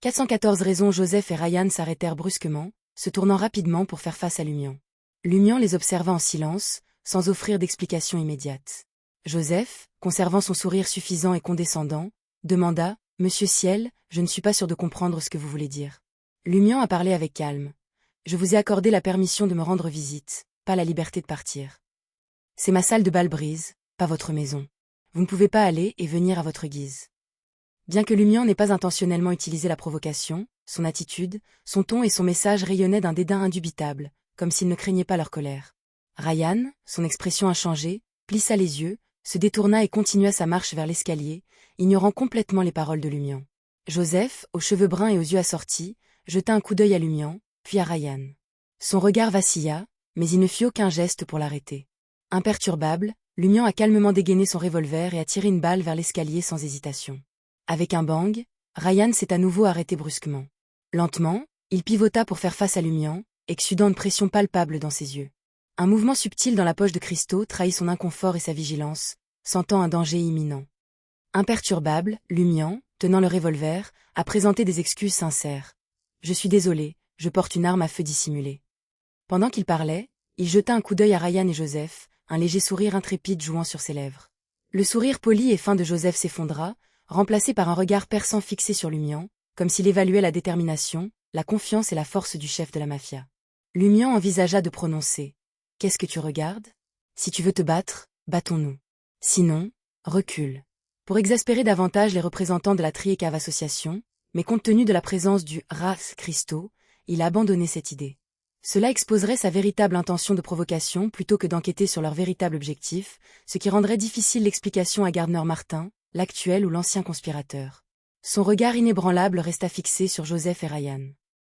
414 raisons. Joseph et Ryan s'arrêtèrent brusquement, se tournant rapidement pour faire face à Lumian. Lumian les observa en silence, sans offrir d'explication immédiate. Joseph, conservant son sourire suffisant et condescendant, demanda « Monsieur Ciel, je ne suis pas sûr de comprendre ce que vous voulez dire. » Lumian a parlé avec calme. « Je vous ai accordé la permission de me rendre visite, pas la liberté de partir. C'est ma salle de bal Brise, pas votre maison. Vous ne pouvez pas aller et venir à votre guise. » Bien que Lumian n'ait pas intentionnellement utilisé la provocation, son attitude, son ton et son message rayonnaient d'un dédain indubitable, comme s'il ne craignait pas leur colère. Ryan, son expression inchangée, plissa les yeux, se détourna et continua sa marche vers l'escalier, ignorant complètement les paroles de Lumian. Joseph, aux cheveux bruns et aux yeux assortis, jeta un coup d'œil à Lumian, puis à Ryan. Son regard vacilla, mais il ne fit aucun geste pour l'arrêter. Imperturbable, Lumian a calmement dégainé son revolver et a tiré une balle vers l'escalier sans hésitation. Avec un bang, Ryan s'est à nouveau arrêté brusquement. Lentement, il pivota pour faire face à Lumian, exsudant une pression palpable dans ses yeux. Un mouvement subtil dans la poche de Christo trahit son inconfort et sa vigilance, sentant un danger imminent. Imperturbable, Lumian, tenant le revolver, a présenté des excuses sincères. « Je suis désolé, je porte une arme à feu dissimulée. » Pendant qu'il parlait, il jeta un coup d'œil à Ryan et Joseph, un léger sourire intrépide jouant sur ses lèvres. Le sourire poli et fin de Joseph s'effondra, remplacé par un regard perçant fixé sur Lumian, comme s'il évaluait la détermination, la confiance et la force du chef de la mafia. Lumian envisagea de prononcer « Qu'est-ce que tu regardes ? Si tu veux te battre, battons-nous. Sinon, recule. » Pour exaspérer davantage les représentants de la Triécave Association, mais compte tenu de la présence du Ras Christo, il a abandonné cette idée. Cela exposerait sa véritable intention de provocation plutôt que d'enquêter sur leur véritable objectif, ce qui rendrait difficile l'explication à Gardner Martin, l'actuel ou l'ancien conspirateur. Son regard inébranlable resta fixé sur Joseph et Ryan.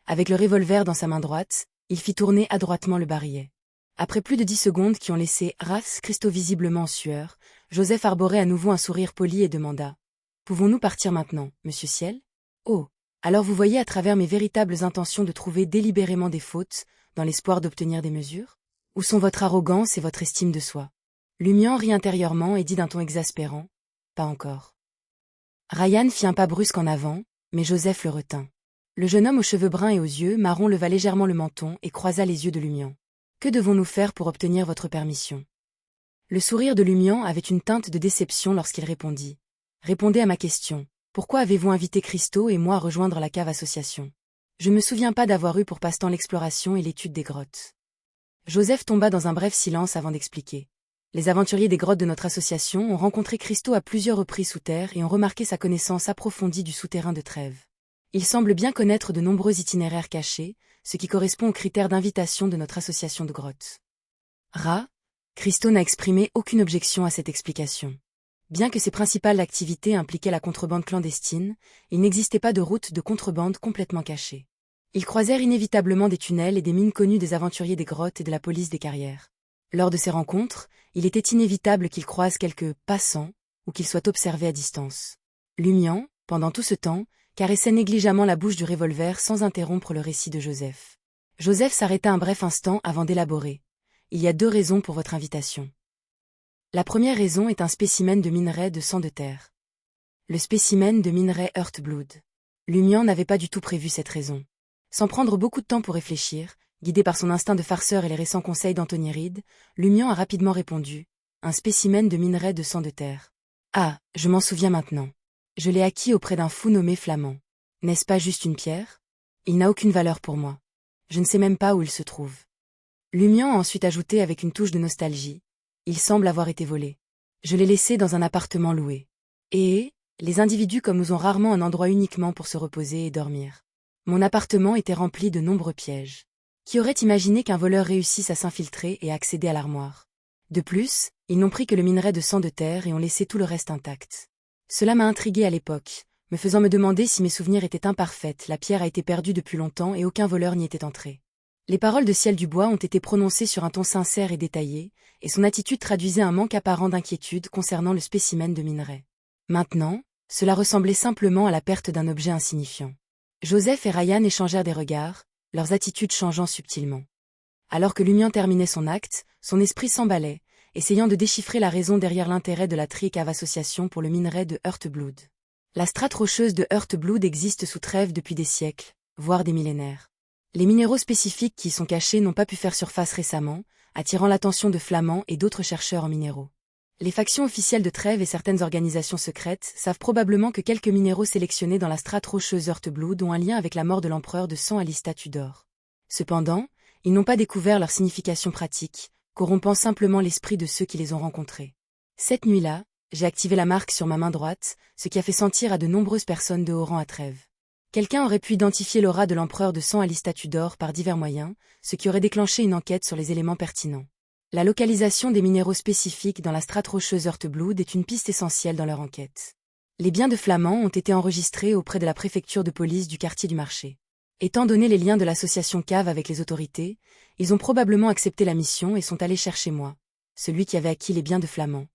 Avec le revolver dans sa main droite, il fit tourner adroitement le barillet. Après plus de 10 secondes qui ont laissé Ras Christo visiblement en sueur, Joseph arborait à nouveau un sourire poli et demanda « Pouvons-nous partir maintenant, Monsieur Ciel ? Oh, alors vous voyez à travers mes véritables intentions de trouver délibérément des fautes, dans l'espoir d'obtenir des mesures ? Où sont votre arrogance et votre estime de soi ?» Lumian rit intérieurement et dit d'un ton exaspérant « Pas encore. » Ryan fit un pas brusque en avant, mais Joseph le retint. Le jeune homme aux cheveux bruns et aux yeux marrons leva légèrement le menton et croisa les yeux de Lumian. « Que devons-nous faire pour obtenir votre permission ?» Le sourire de Lumian avait une teinte de déception lorsqu'il répondit. « Répondez à ma question. Pourquoi avez-vous invité Christo et moi à rejoindre la cave association ? Je ne me souviens pas d'avoir eu pour passe-temps l'exploration et l'étude des grottes. » Joseph tomba dans un bref silence avant d'expliquer. Les aventuriers des grottes de notre association ont rencontré Christo à plusieurs reprises sous terre et ont remarqué sa connaissance approfondie du souterrain de Trèves. Il semble bien connaître de nombreux itinéraires cachés, ce qui correspond aux critères d'invitation de notre association de grottes. Christo n'a exprimé aucune objection à cette explication. Bien que ses principales activités impliquaient la contrebande clandestine, il n'existait pas de route de contrebande complètement cachée. Ils croisèrent inévitablement des tunnels et des mines connues des aventuriers des grottes et de la police des carrières. Lors de ces rencontres, il était inévitable qu'ils croisent quelques « passants » ou qu'ils soient observés à distance. Lumian, pendant tout ce temps, caressait négligemment la bouche du revolver sans interrompre le récit de Joseph. Joseph s'arrêta un bref instant avant d'élaborer. « Il y a 2 raisons pour votre invitation. La première raison est un spécimen de minerai de sang de terre. Le spécimen de minerai Heartblood. » Lumian n'avait pas du tout prévu cette raison. Sans prendre beaucoup de temps pour réfléchir, guidé par son instinct de farceur et les récents conseils d'Anthony Reed, Lumian a rapidement répondu « Un spécimen de minerai de sang de terre. Ah, je m'en souviens maintenant. Je l'ai acquis auprès d'un fou nommé Flamand. N'est-ce pas juste une pierre ? Il n'a aucune valeur pour moi. Je ne sais même pas où il se trouve. » Lumian a ensuite ajouté avec une touche de nostalgie « Il semble avoir été volé. Je l'ai laissé dans un appartement loué. Et, les individus comme nous ont rarement un endroit uniquement pour se reposer et dormir. Mon appartement était rempli de nombreux pièges. Qui aurait imaginé qu'un voleur réussisse à s'infiltrer et à accéder à l'armoire ? De plus, ils n'ont pris que le minerai de sang de terre et ont laissé tout le reste intact. Cela m'a intrigué à l'époque, me faisant me demander si mes souvenirs étaient imparfaits. La pierre a été perdue depuis longtemps et aucun voleur n'y était entré. » Les paroles de Ciel Dubois ont été prononcées sur un ton sincère et détaillé, et son attitude traduisait un manque apparent d'inquiétude concernant le spécimen de minerai. Maintenant, cela ressemblait simplement à la perte d'un objet insignifiant. Joseph et Ryan échangèrent des regards, leurs attitudes changeant subtilement. Alors que Lumian terminait son acte, son esprit s'emballait, essayant de déchiffrer la raison derrière l'intérêt de la Triécave Association pour le minerai de Heartblood. La strate rocheuse de Heurteblood existe sous Trèves depuis des siècles, voire des millénaires. Les minéraux spécifiques qui y sont cachés n'ont pas pu faire surface récemment, attirant l'attention de Flamands et d'autres chercheurs en minéraux. Les factions officielles de Trèves et certaines organisations secrètes savent probablement que quelques minéraux sélectionnés dans la strate rocheuse Heurteblood ont un lien avec la mort de l'empereur de sang Alista Tudor. Cependant, ils n'ont pas découvert leur signification pratique, corrompant simplement l'esprit de ceux qui les ont rencontrés. Cette nuit-là, j'ai activé la marque sur ma main droite, ce qui a fait sentir à de nombreuses personnes de haut rang à Trèves. Quelqu'un aurait pu identifier l'aura de l'empereur de sang Alista Tudor par divers moyens, ce qui aurait déclenché une enquête sur les éléments pertinents. La localisation des minéraux spécifiques dans la strate rocheuse Heurteblood est une piste essentielle dans leur enquête. Les biens de Flamands ont été enregistrés auprès de la préfecture de police du quartier du marché. Étant donné les liens de l'association Cave avec les autorités, ils ont probablement accepté la mission et sont allés chercher moi, celui qui avait acquis les biens de Flamands.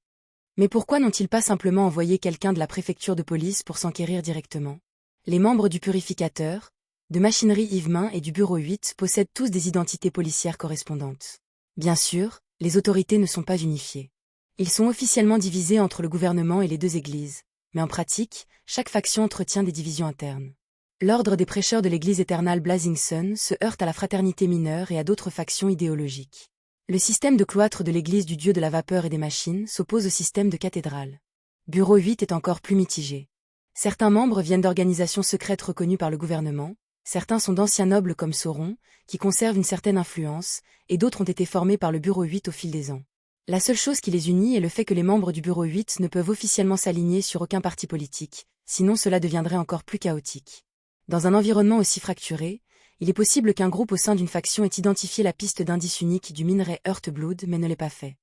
Mais pourquoi n'ont-ils pas simplement envoyé quelqu'un de la préfecture de police pour s'enquérir directement? Les membres du Purificateur, de Machinerie Yvemain et du Bureau 8 possèdent tous des identités policières correspondantes. Bien sûr, les autorités ne sont pas unifiées. Ils sont officiellement divisés entre le gouvernement et les deux églises, mais en pratique, chaque faction entretient des divisions internes. L'ordre des prêcheurs de l'église Eternal Blazing Sun se heurte à la fraternité mineure et à d'autres factions idéologiques. Le système de cloître de l'église du dieu de la vapeur et des machines s'oppose au système de cathédrale. Bureau 8 est encore plus mitigé. Certains membres viennent d'organisations secrètes reconnues par le gouvernement, certains sont d'anciens nobles comme Sauron, qui conservent une certaine influence, et d'autres ont été formés par le Bureau 8 au fil des ans. La seule chose qui les unit est le fait que les membres du Bureau 8 ne peuvent officiellement s'aligner sur aucun parti politique, sinon cela deviendrait encore plus chaotique. Dans un environnement aussi fracturé, il est possible qu'un groupe au sein d'une faction ait identifié la piste d'indice unique du minerai Heurteblood mais ne l'ait pas fait.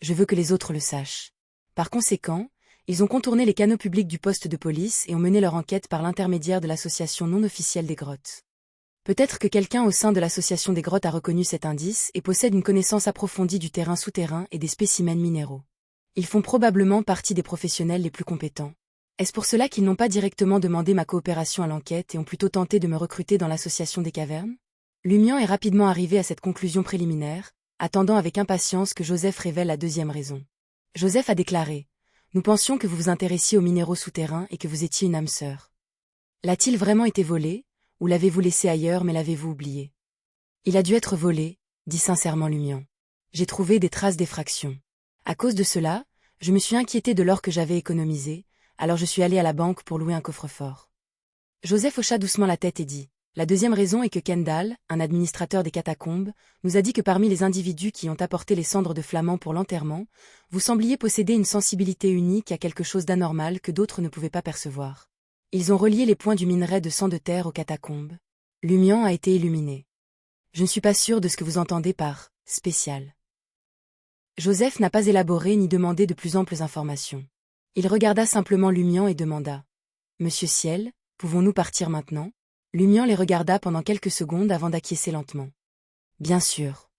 Je veux que les autres le sachent. Par conséquent, ils ont contourné les canaux publics du poste de police et ont mené leur enquête par l'intermédiaire de l'association non officielle des grottes. Peut-être que quelqu'un au sein de l'association des grottes a reconnu cet indice et possède une connaissance approfondie du terrain souterrain et des spécimens minéraux. Ils font probablement partie des professionnels les plus compétents. Est-ce pour cela qu'ils n'ont pas directement demandé ma coopération à l'enquête et ont plutôt tenté de me recruter dans l'association des cavernes? Lumian est rapidement arrivé à cette conclusion préliminaire, attendant avec impatience que Joseph révèle la deuxième raison. Joseph a déclaré: « Nous pensions que vous vous intéressiez aux minéraux souterrains et que vous étiez une âme sœur. L'a-t-il vraiment été volé, ou l'avez-vous laissé ailleurs mais l'avez-vous oublié ?» Il a dû être volé, dit sincèrement Lumian. J'ai trouvé des traces d'effraction. À cause de cela, je me suis inquiété de l'or que j'avais économisé, alors je suis allé à la banque pour louer un coffre-fort. Joseph hocha doucement la tête et dit: « La deuxième raison est que Kendall, un administrateur des catacombes, nous a dit que parmi les individus qui ont apporté les cendres de Flamand pour l'enterrement, vous sembliez posséder une sensibilité unique à quelque chose d'anormal que d'autres ne pouvaient pas percevoir. Ils ont relié les points du minerai de sang de terre aux catacombes. Lumian a été illuminé. Je ne suis pas sûr de ce que vous entendez par « spécial ». Joseph n'a pas élaboré ni demandé de plus amples informations. Il regarda simplement Lumian et demanda: « Monsieur Ciel, pouvons-nous partir maintenant ?» Lumian les regarda pendant quelques secondes avant d'acquiescer lentement. « Bien sûr. »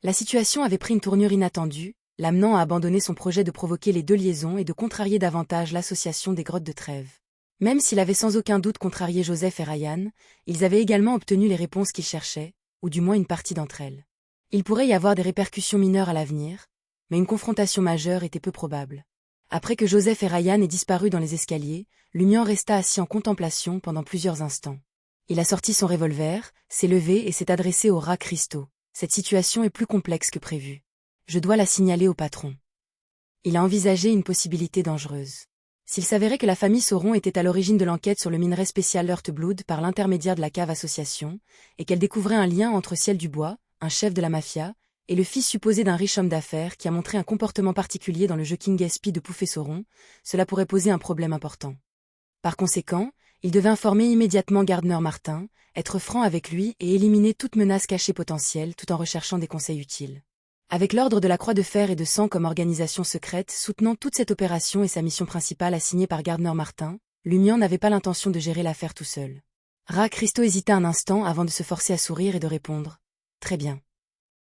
La situation avait pris une tournure inattendue, l'amenant à abandonner son projet de provoquer les deux liaisons et de contrarier davantage l'association des grottes de Trèves. Même s'il avait sans aucun doute contrarié Joseph et Ryan, ils avaient également obtenu les réponses qu'ils cherchaient, ou du moins une partie d'entre elles. Il pourrait y avoir des répercussions mineures à l'avenir, mais une confrontation majeure était peu probable. Après que Joseph et Ryan aient disparu dans les escaliers, Lumian resta assis en contemplation pendant plusieurs instants. Il a sorti son revolver, s'est levé et s'est adressé au rat Christo. Cette situation est plus complexe que prévu. Je dois la signaler au patron. Il a envisagé une possibilité dangereuse. S'il s'avérait que la famille Sauron était à l'origine de l'enquête sur le minerai spécial Heurteblood par l'intermédiaire de la Cave Association, et qu'elle découvrait un lien entre Ciel Dubois, un chef de la mafia, et le fils supposé d'un riche homme d'affaires qui a montré un comportement particulier dans le jeu King Gatsby de Poufet Sauron, cela pourrait poser un problème important. Par conséquent, il devait informer immédiatement Gardner Martin, être franc avec lui et éliminer toute menace cachée potentielle tout en recherchant des conseils utiles. Avec l'ordre de la Croix de Fer et de Sang comme organisation secrète soutenant toute cette opération et sa mission principale assignée par Gardner Martin, Lumian n'avait pas l'intention de gérer l'affaire tout seul. Rat Christo hésita un instant avant de se forcer à sourire et de répondre: « Très bien.